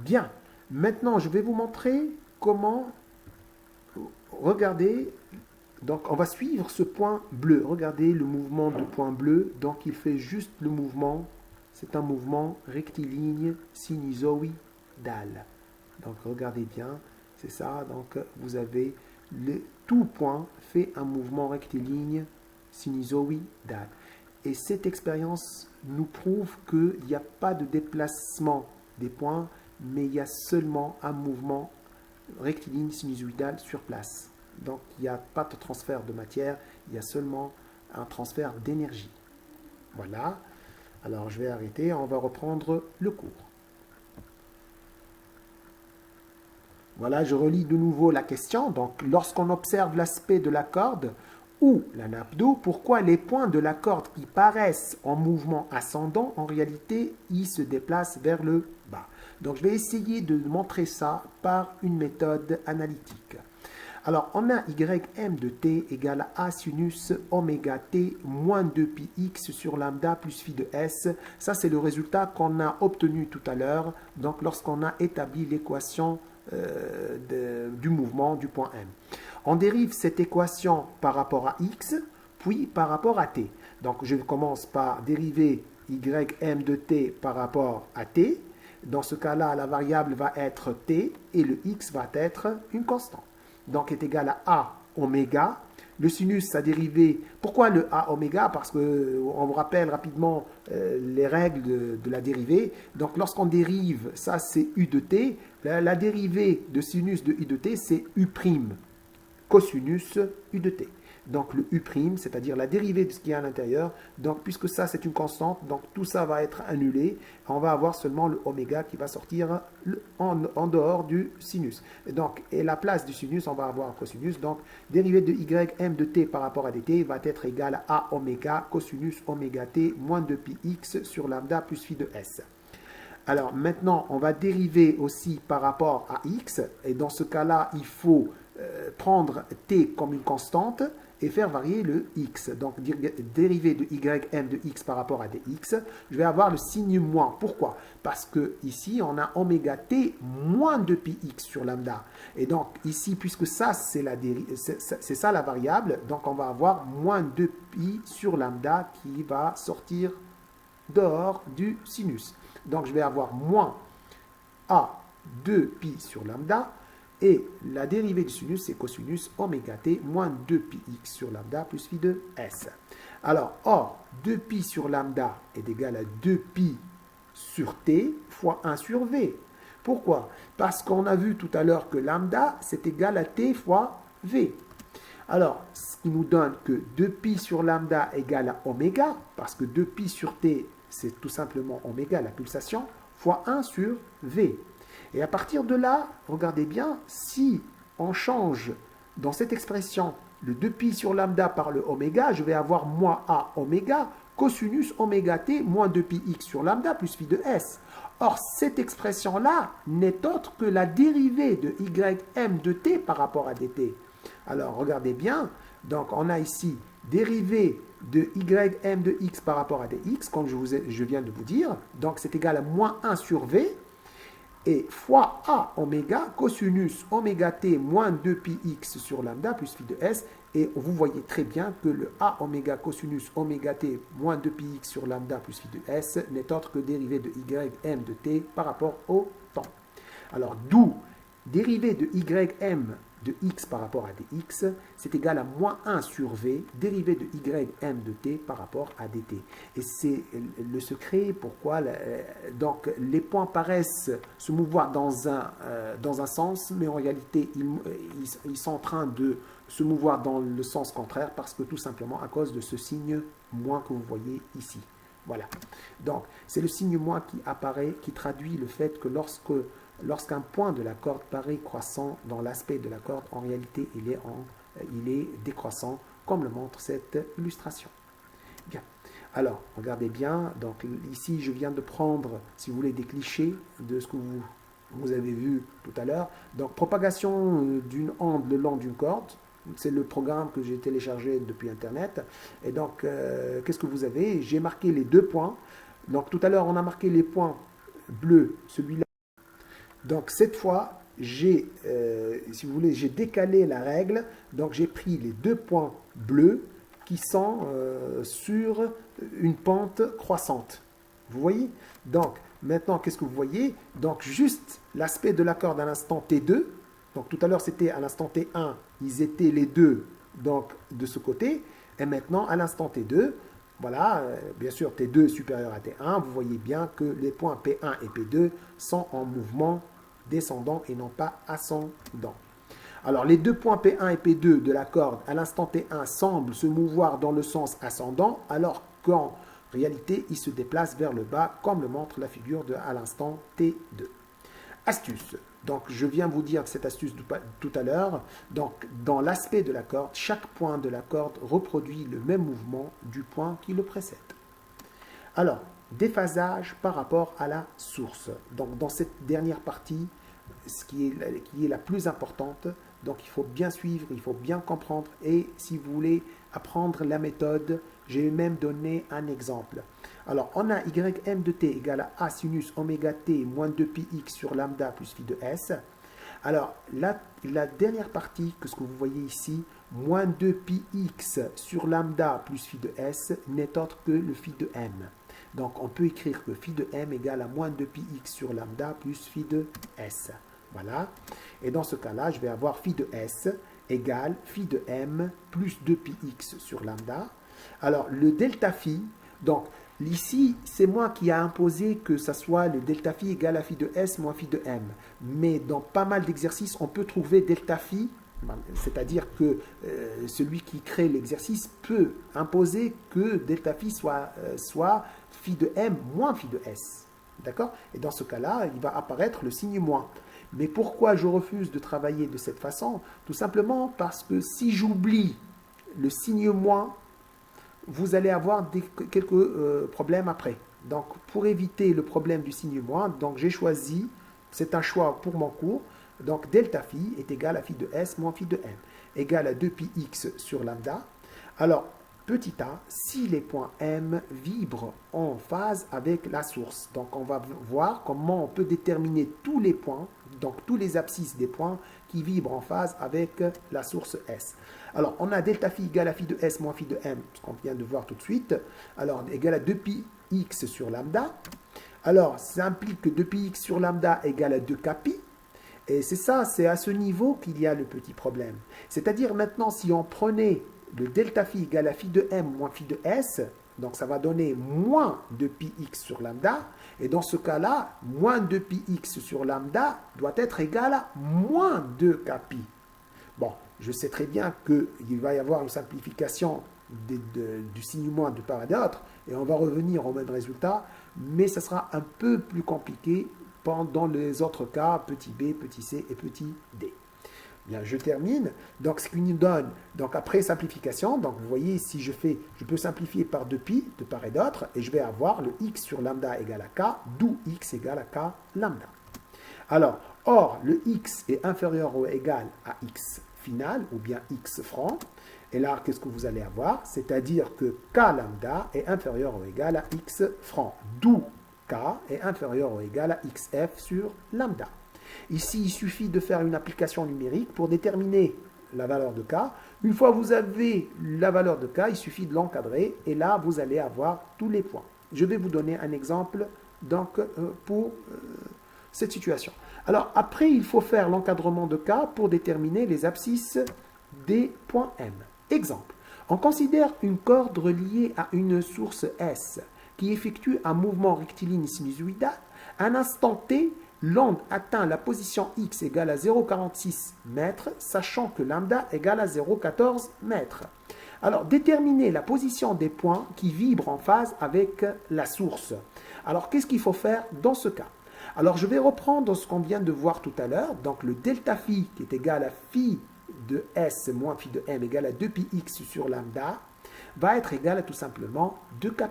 Bien. Maintenant, je vais vous montrer comment regarder. Donc, on va suivre ce point bleu. Regardez le mouvement du point bleu. Donc, il fait juste le mouvement. C'est un mouvement rectiligne sinusoïdal. Donc, regardez bien. C'est ça. Donc, vous avez tout point fait un mouvement rectiligne sinusoïdal. Et cette expérience nous prouve qu'il n'y a pas de déplacement des points, mais il y a seulement un mouvement rectiligne sinusoïdal sur place. Donc il n'y a pas de transfert de matière, il y a seulement un transfert d'énergie. Voilà. Alors je vais arrêter, on va reprendre le cours. Voilà, je relis de nouveau la question. Donc, lorsqu'on observe l'aspect de la corde ou la nappe d'eau, pourquoi les points de la corde qui paraissent en mouvement ascendant, en réalité, ils se déplacent vers le bas. Donc, je vais essayer de montrer ça par une méthode analytique. Alors, on a ym de t égale a sinus oméga t moins 2πx sur lambda plus phi de s. Ça, c'est le résultat qu'on a obtenu tout à l'heure, donc lorsqu'on a établi l'équation du mouvement du point M. On dérive cette équation par rapport à x, puis par rapport à t. Donc, je commence par dériver ym de t par rapport à t. Dans ce cas-là, la variable va être t et le x va être une constante. Donc est égal à A oméga. Le sinus, sa dérivée. Pourquoi le A oméga? Parce qu'on vous rappelle rapidement les règles de la dérivée. Donc lorsqu'on dérive, ça c'est U de t. La dérivée de sinus de U de t, c'est U', cosinus U de t. Donc le U', c'est-à-dire la dérivée de ce qu'il y a à l'intérieur. Donc puisque ça c'est une constante, donc tout ça va être annulé. On va avoir seulement le oméga qui va sortir en dehors du sinus. Et la place du sinus, on va avoir un cosinus. Donc dérivée de ym de t par rapport à dt va être égale à oméga cosinus oméga t moins 2πx sur lambda plus phi de s. Alors maintenant, on va dériver aussi par rapport à x. Et dans ce cas-là, il faut prendre t comme une constante et faire varier le x. Donc, dériver de ym de x par rapport à dx, je vais avoir le signe moins. Pourquoi? Parce que ici, on a oméga t moins 2πx sur lambda. Et donc, ici, puisque ça, c'est ça la variable, donc on va avoir moins 2π sur lambda qui va sortir dehors du sinus. Donc, je vais avoir moins a 2π sur lambda. Et la dérivée du sinus, c'est cosinus oméga t moins 2πx sur lambda plus phi de s. Alors, or, 2π sur lambda est égal à 2π sur t fois 1 sur v. Pourquoi? Parce qu'on a vu tout à l'heure que lambda, c'est égal à t fois v. Alors, ce qui nous donne que 2π sur lambda égale à oméga, parce que 2π sur t, c'est tout simplement oméga, la pulsation, fois 1 sur v. Et à partir de là, regardez bien, si on change dans cette expression le 2π sur lambda par le oméga, je vais avoir moins a oméga cosinus oméga t moins 2πx sur lambda plus phi de s. Or, cette expression-là n'est autre que la dérivée de ym de t par rapport à dt. Alors, regardez bien, donc on a ici dérivée de ym de x par rapport à dx, comme je viens de vous dire. Donc, c'est égal à moins 1 sur v. Et fois a oméga cosinus oméga t moins 2πx sur lambda plus phi de s. Et vous voyez très bien que le a oméga cosinus oméga t moins 2πx sur lambda plus phi de s n'est autre que dérivée de ym de t par rapport au temps. Alors d'où dérivée de ym de x par rapport à dx, c'est égal à moins 1 sur v, dérivée de ym de t par rapport à dt. Et c'est le secret pourquoi donc, les points paraissent se mouvoir dans un sens, mais en réalité, ils sont en train de se mouvoir dans le sens contraire parce que tout simplement à cause de ce signe moins que vous voyez ici. Voilà. Donc, c'est le signe moins qui apparaît, qui traduit le fait que lorsqu'un point de la corde paraît croissant dans l'aspect de la corde, en réalité, il est décroissant, comme le montre cette illustration. Bien. Alors, regardez bien. Donc, ici, je viens de prendre, si vous voulez, des clichés de ce que vous avez vu tout à l'heure. Donc, propagation d'une onde le long d'une corde. C'est le programme que j'ai téléchargé depuis Internet. Et donc, qu'est-ce que vous avez? J'ai marqué les deux points. Donc, tout à l'heure, on a marqué les points bleus, celui-là Donc cette fois, si vous voulez, j'ai décalé la règle. Donc j'ai pris les deux points bleus qui sont sur une pente croissante. Vous voyez? Donc maintenant, qu'est-ce que vous voyez? Donc juste l'aspect de la corde à l'instant T2. Donc tout à l'heure, c'était à l'instant T1, ils étaient les deux donc, de ce côté. Et maintenant, à l'instant T2, voilà, bien sûr, T2 est supérieur à T1. Vous voyez bien que les points P1 et P2 sont en mouvement descendant et non pas ascendant. Alors, les deux points P1 et P2 de la corde à l'instant T1 semblent se mouvoir dans le sens ascendant, alors qu'en réalité, ils se déplacent vers le bas, comme le montre la figure à l'instant T2. Astuce. Donc, je viens vous dire cette astuce tout à l'heure. Donc, dans l'aspect de la corde, chaque point de la corde reproduit le même mouvement du point qui le précède. Alors, déphasage par rapport à la source. Donc, dans cette dernière partie, ce qui est la plus importante, donc il faut bien suivre, il faut bien comprendre. Et si vous voulez apprendre la méthode, j'ai même donné un exemple. Alors, on a ym de t égale à a sinus oméga t moins 2πx sur lambda plus phi de s. Alors, la dernière partie, que ce que vous voyez ici, moins 2πx sur lambda plus phi de s, n'est autre que le phi de m. Donc, on peut écrire que phi de m égale à moins 2πx sur lambda plus phi de s. Voilà. Et dans ce cas-là, je vais avoir phi de s égale phi de m plus 2πx sur lambda. Alors, le delta phi, donc, ici, c'est moi qui ai imposé que ça soit le delta phi égal à phi de s moins phi de m. Mais dans pas mal d'exercices, on peut trouver delta phi, c'est-à-dire que celui qui crée l'exercice peut imposer que delta phi soit phi de m moins phi de s. D'accord? Et dans ce cas-là, il va apparaître le signe moins. Mais pourquoi je refuse de travailler de cette façon? Tout simplement parce que si j'oublie le signe moins, vous allez avoir quelques problèmes après. Donc, pour éviter le problème du signe moins, donc j'ai choisi, c'est un choix pour mon cours, donc delta phi est égal à phi de s moins phi de m, égal à 2πx sur lambda. Alors, petit a, si les points m vibrent en phase avec la source. Donc, on va voir comment on peut déterminer tous les points, donc tous les abscisses des points qui vibrent en phase avec la source S. Alors, on a delta phi égale à phi de S moins phi de M, ce qu'on vient de voir tout de suite. Alors, égal à 2πx sur lambda. Alors, ça implique que 2πx sur lambda égale à 2kπ. Et c'est ça, c'est à ce niveau qu'il y a le petit problème. C'est-à-dire maintenant, si on prenait le delta phi égale à phi de M moins phi de S, donc ça va donner moins 2πx sur lambda. Et dans ce cas-là, moins 2πx sur lambda doit être égal à moins 2kπ. Bon, je sais très bien qu'il va y avoir une simplification du signe moins de part et d'autre, et on va revenir au même résultat, mais ça sera un peu plus compliqué dans les autres cas, petit b, petit c et petit d. Bien, je termine. Donc, ce qui nous donne, donc après simplification, donc vous voyez, si je peux simplifier par 2π de part et d'autre, et je vais avoir le x sur lambda égale à k, d'où x égale à k lambda. Alors, or, le x est inférieur ou égal à x final, ou bien x franc, et là, qu'est-ce que vous allez avoir? C'est-à-dire que k lambda est inférieur ou égal à x franc, d'où k est inférieur ou égal à xf sur lambda. Ici, il suffit de faire une application numérique pour déterminer la valeur de k. Une fois que vous avez la valeur de k, il suffit de l'encadrer et là, vous allez avoir tous les points. Je vais vous donner un exemple donc, pour cette situation. Alors, après, il faut faire l'encadrement de k pour déterminer les abscisses des points M. Exemple, on considère une corde reliée à une source S qui effectue un mouvement rectiligne sinusoïdal. À un instant t, l'onde atteint la position x égale à 0,46 mètres, sachant que lambda égale à 0,14 mètres. Alors, déterminer la position des points qui vibrent en phase avec la source. Alors, qu'est-ce qu'il faut faire dans ce cas? Alors, je vais reprendre ce qu'on vient de voir tout à l'heure. Donc, le delta phi qui est égal à phi de s moins phi de m égale à 2πx sur lambda va être égal à tout simplement 2kπ.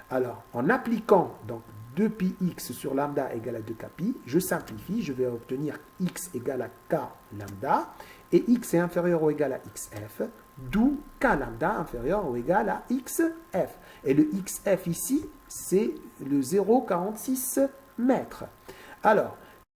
Alors, en appliquant donc 2πx sur lambda égale à 2kπ, je simplifie, je vais obtenir x égale à k lambda, et x est inférieur ou égal à xf, d'où k lambda inférieur ou égal à xf. Et le xf ici, c'est le 0,46 mètres. Alors,